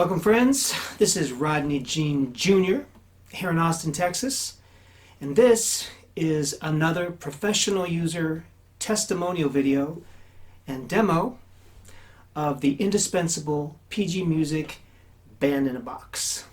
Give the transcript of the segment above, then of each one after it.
Welcome friends, this is Rodney Gene Junior here in Austin, Texas, and this is another professional user testimonial video and demo of the indispensable PG Music Band in a Box.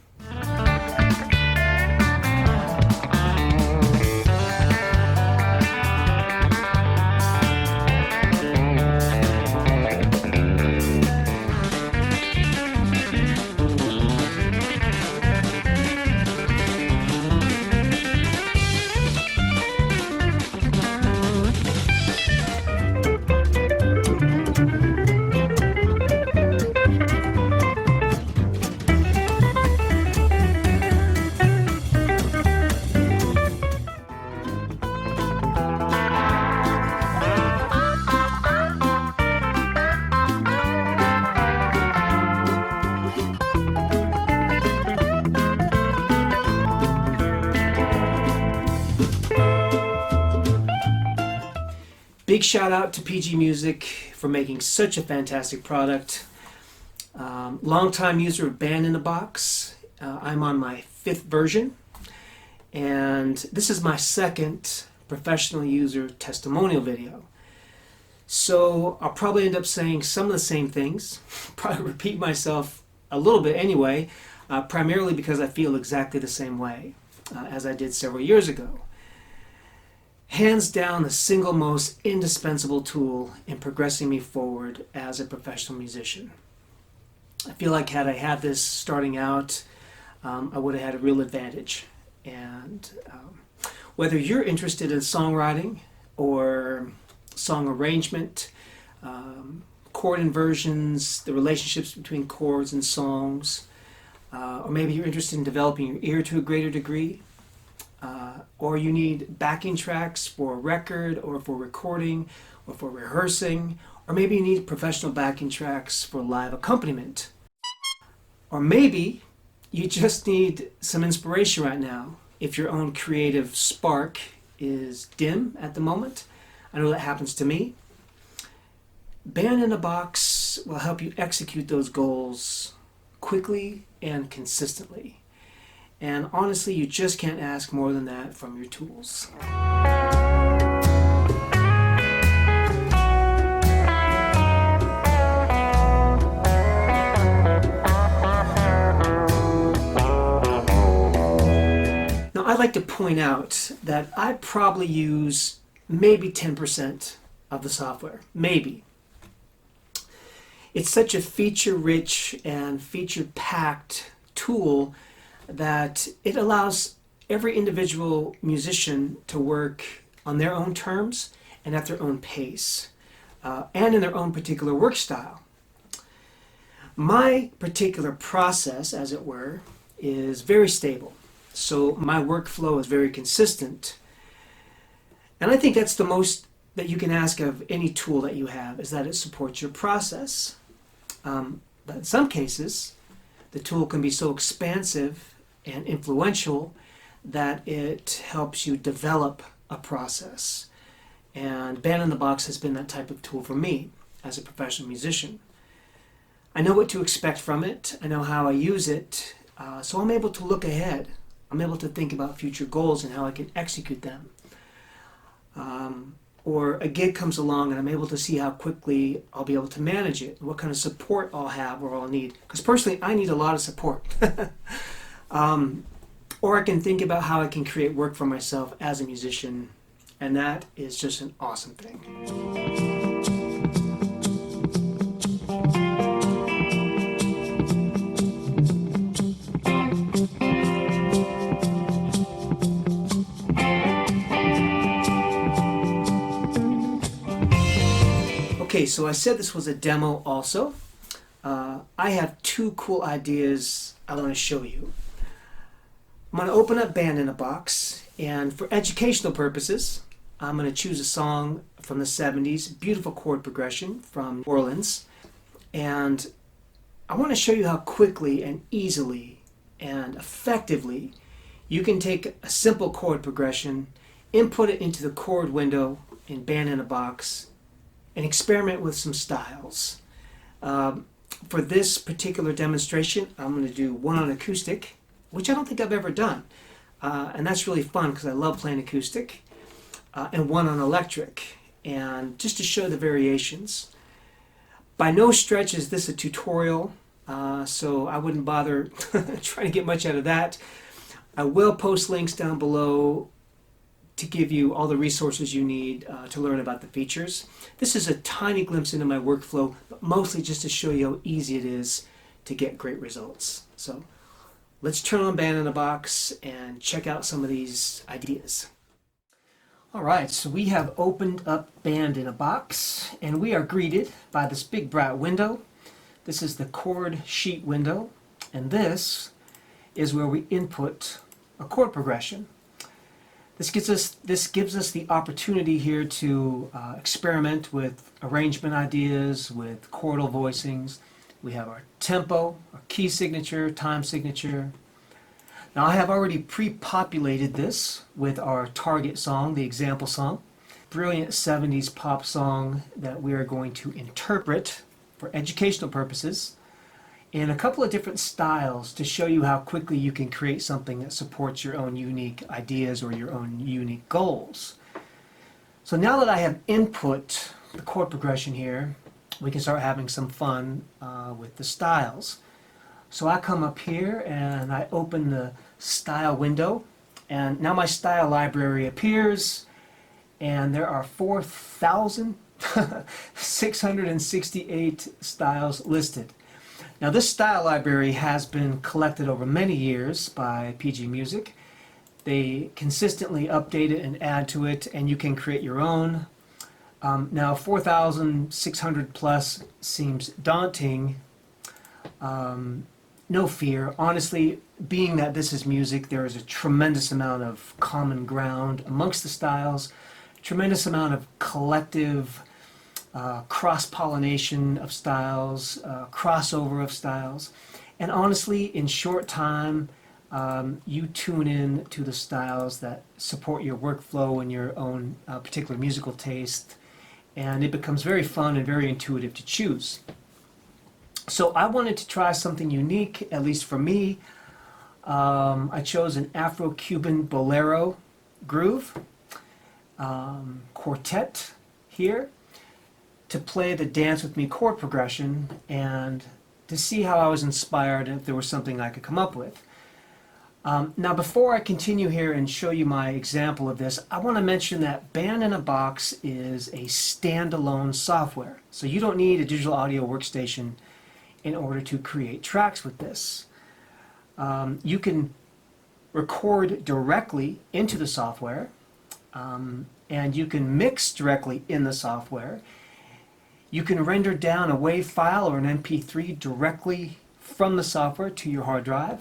Big shout out to PG Music for making such a fantastic product. Longtime user of Band in a Box. I'm on my 5th version, and this is my 2nd professional user testimonial video. So I'll probably end up saying some of the same things, probably repeat myself a little bit anyway, primarily because I feel exactly the same way as I did several years ago. Hands down, the single most indispensable tool in progressing me forward as a professional musician. I feel like had I had this starting out, I would have had a real advantage. And whether you're interested in songwriting or song arrangement, chord inversions, the relationships between chords and songs, or maybe you're interested in developing your ear to a greater degree, or you need backing tracks for a record or for recording or for rehearsing, or maybe you need professional backing tracks for live accompaniment. Or maybe you just need some inspiration right now if your own creative spark is dim at the moment. I know that happens to me. Band in a Box will help you execute those goals quickly and consistently. And honestly, you just can't ask more than that from your tools. Now, I'd like to point out that I probably use maybe 10% of the software. Maybe. It's such a feature-rich and feature-packed tool that it allows every individual musician to work on their own terms and at their own pace, and in their own particular work style. My particular process, as it were, is very stable, so my workflow is very consistent. And I think that's the most that you can ask of any tool that you have, is that it supports your process. But in some cases, the tool can be so expansive and influential that it helps you develop a process. And Band in the Box has been that type of tool for me as a professional musician. I know what to expect from it. I know how I use it. So I'm able to look ahead. I'm able to think about future goals and how I can execute them. Or a gig comes along and I'm able to see how quickly I'll be able to manage it, what kind of support I'll have or I'll need. Because personally, I need a lot of support. Or I can think about how I can create work for myself as a musician, and that is just an awesome thing. Okay, so I said this was a demo also. I have 2 cool ideas I want to show you. I'm going to open up Band in a Box, and for educational purposes, I'm going to choose a song from the 70s, beautiful chord progression from New Orleans, and I want to show you how quickly and easily and effectively you can take a simple chord progression, input it into the chord window in Band in a Box, and experiment with some styles. For this particular demonstration, I'm going to do one on acoustic, which I don't think I've ever done. And that's really fun because I love playing acoustic, and one on electric, and just to show the variations. By no stretch is this a tutorial, so I wouldn't bother trying to get much out of that. I will post links down below to give you all the resources you need to learn about the features. This is a tiny glimpse into my workflow, but mostly just to show you how easy it is to get great results. So let's turn on Band in a Box and check out some of these ideas. All right, so we have opened up Band in a Box, and we are greeted by this big bright window. This is the chord sheet window, and this is where we input a chord progression. This gives us the opportunity here to experiment with arrangement ideas, with chordal voicings. We have our tempo, our key signature, time signature. Now I have already pre-populated this with our target song, the example song. Brilliant 70s pop song that we are going to interpret for educational purposes in a couple of different styles to show you how quickly you can create something that supports your own unique ideas or your own unique goals. So now that I have input the chord progression here, we can start having some fun with the styles. So I come up here and I open the style window, and now my style library appears, and there are 4,668 styles listed. Now this style library has been collected over many years by PG Music. They consistently update it and add to it, and you can create your own. Now 4,600 plus seems daunting. No fear. Honestly, being that this is music, there is a tremendous amount of common ground amongst the styles, tremendous amount of collective cross-pollination of styles, crossover of styles, and honestly, in short time, you tune in to the styles that support your workflow and your own particular musical taste, and it becomes very fun and very intuitive to choose. So I wanted to try something unique, at least for me. I chose an Afro-Cuban bolero groove quartet here to play the Dance With Me chord progression and to see how I was inspired and if there was something I could come up with. Now before I continue here and show you my example of this, I want to mention that Band in a Box is a standalone software. So you don't need a digital audio workstation in order to create tracks with this. You can record directly into the software, and you can mix directly in the software. You can render down a WAV file or an MP3 directly from the software to your hard drive.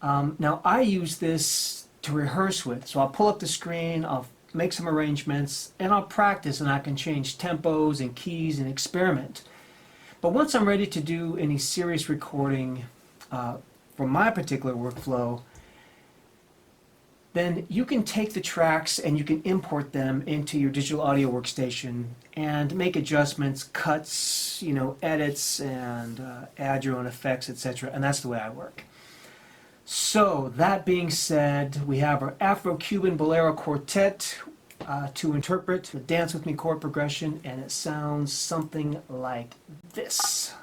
Now I use this to rehearse with, so I'll pull up the screen, I'll make some arrangements, and I'll practice, and I can change tempos and keys and experiment. But once I'm ready to do any serious recording for my particular workflow, then you can take the tracks and you can import them into your digital audio workstation and make adjustments, cuts, edits, and add your own effects, etc. And that's the way I work. So that being said, we have our Afro-Cuban Bolero Quartet to interpret the Dance With Me chord progression, and it sounds something like this.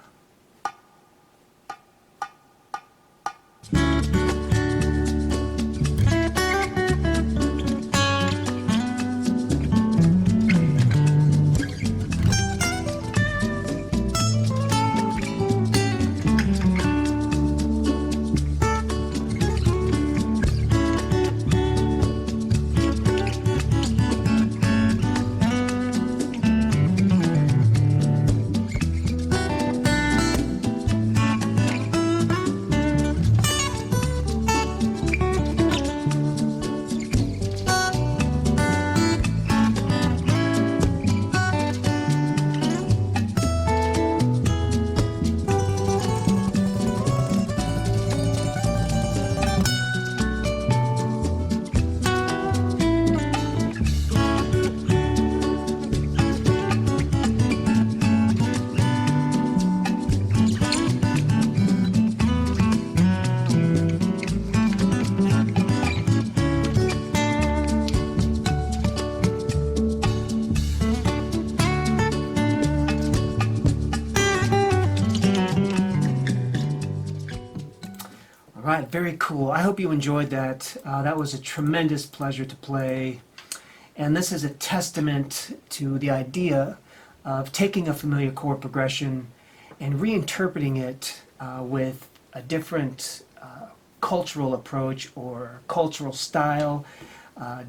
Very cool. I hope you enjoyed that. That was a tremendous pleasure to play. And this is a testament to the idea of taking a familiar chord progression and reinterpreting it with a different cultural approach or cultural style,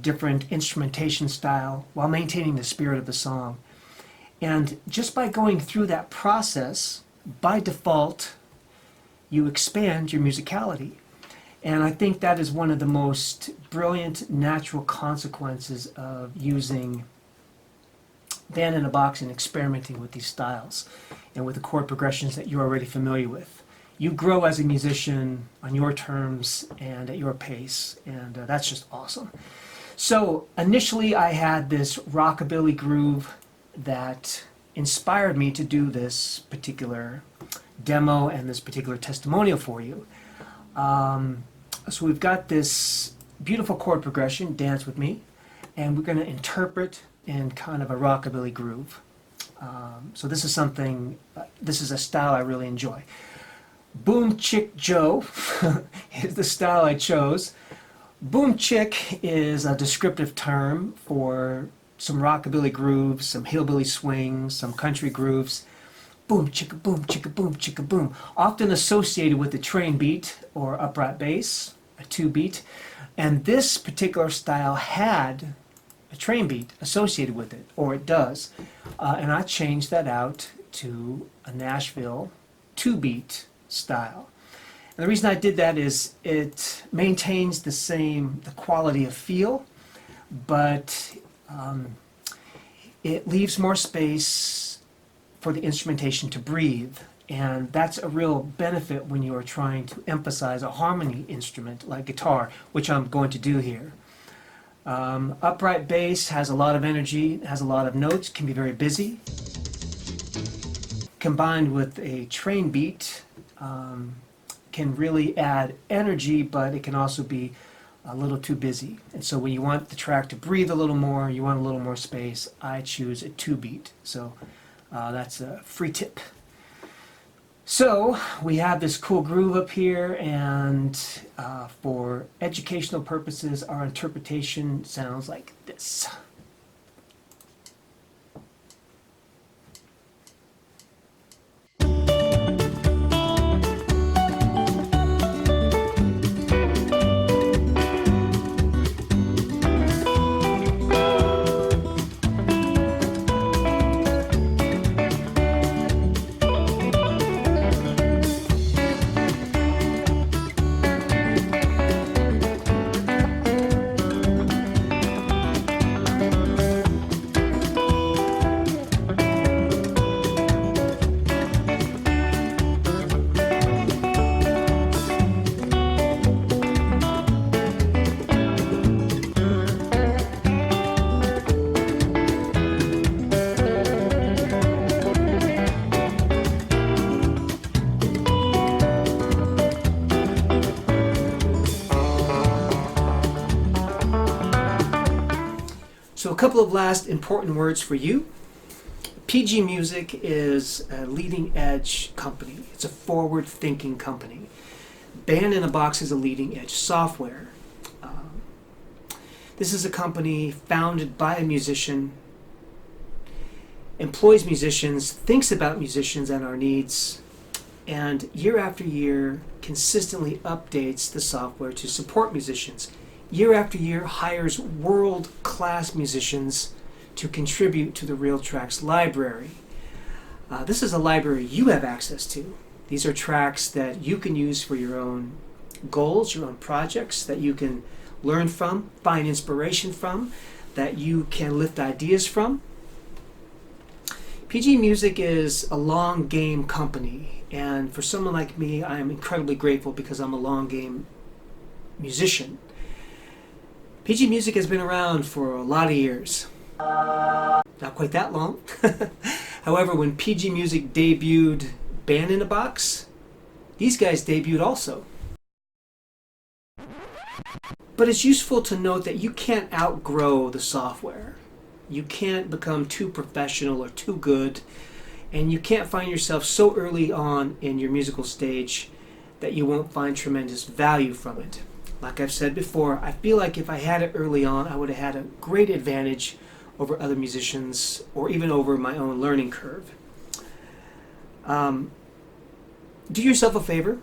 different instrumentation style, while maintaining the spirit of the song. And just by going through that process, by default, you expand your musicality. And I think that is one of the most brilliant natural consequences of using band in a box and experimenting with these styles and with the chord progressions that you're already familiar with. You grow as a musician on your terms and at your pace, and that's just awesome. So initially I had this rockabilly groove that inspired me to do this particular demo and this particular testimonial for you. So we've got this beautiful chord progression, Dance With Me, and we're going to interpret in kind of a rockabilly groove. So this is a style I really enjoy. Boom Chick Joe is the style I chose. Boom Chick is a descriptive term for some rockabilly grooves, some hillbilly swings, some country grooves. Boom chicka boom chicka boom chicka boom, often associated with the train beat or upright bass, a 2-beat. And this particular style had a train beat associated with it, or it does. And I changed that out to a Nashville 2-beat style. And the reason I did that is it maintains the quality of feel, but it leaves more space for the instrumentation to breathe, and that's a real benefit when you are trying to emphasize a harmony instrument like guitar, which I'm going to do here. Upright bass has a lot of energy, has a lot of notes, can be very busy. Combined with a train beat, can really add energy, but it can also be a little too busy. And so when you want the track to breathe a little more, you want a little more space, I choose a 2-beat. So that's a free tip. So we have this cool groove up here, and for educational purposes, our interpretation sounds like this. So a couple of last important words for you. PG Music is a leading edge company. It's a forward-thinking company. Band in a Box is a leading edge software. This is a company founded by a musician, employs musicians, thinks about musicians and our needs, and year after year consistently updates the software to support musicians. Year after year hires world-class musicians to contribute to the Real Tracks library. This is a library you have access to. These are tracks that you can use for your own goals, your own projects, that you can learn from, find inspiration from, that you can lift ideas from. PG Music is a long game company, and for someone like me, I am incredibly grateful because I'm a long game musician. PG Music has been around for a lot of years. Not quite that long. However, when PG Music debuted Band in a Box, these guys debuted also. But it's useful to note that you can't outgrow the software. You can't become too professional or too good, and you can't find yourself so early on in your musical stage that you won't find tremendous value from it. Like I've said before, I feel like if I had it early on, I would have had a great advantage over other musicians or even over my own learning curve. Do yourself a favor.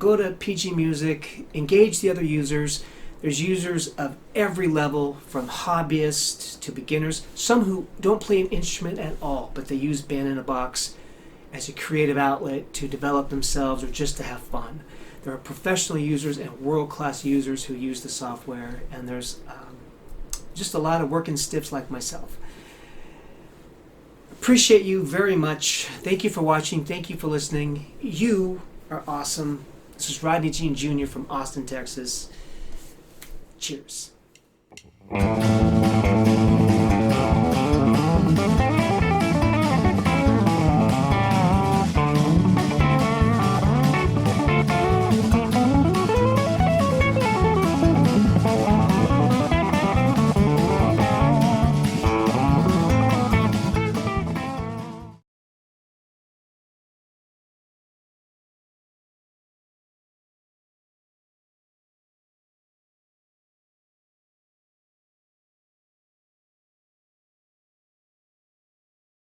Go to PG Music, engage the other users. There's users of every level, from hobbyists to beginners. Some who don't play an instrument at all, but they use Band in a Box as a creative outlet to develop themselves or just to have fun. There are professional users and world-class users who use the software, and there's just a lot of working stiffs like myself. Appreciate you very much. Thank you for watching. Thank you for listening. You are awesome. This is Rodney Gene Junior from Austin, Texas. Cheers.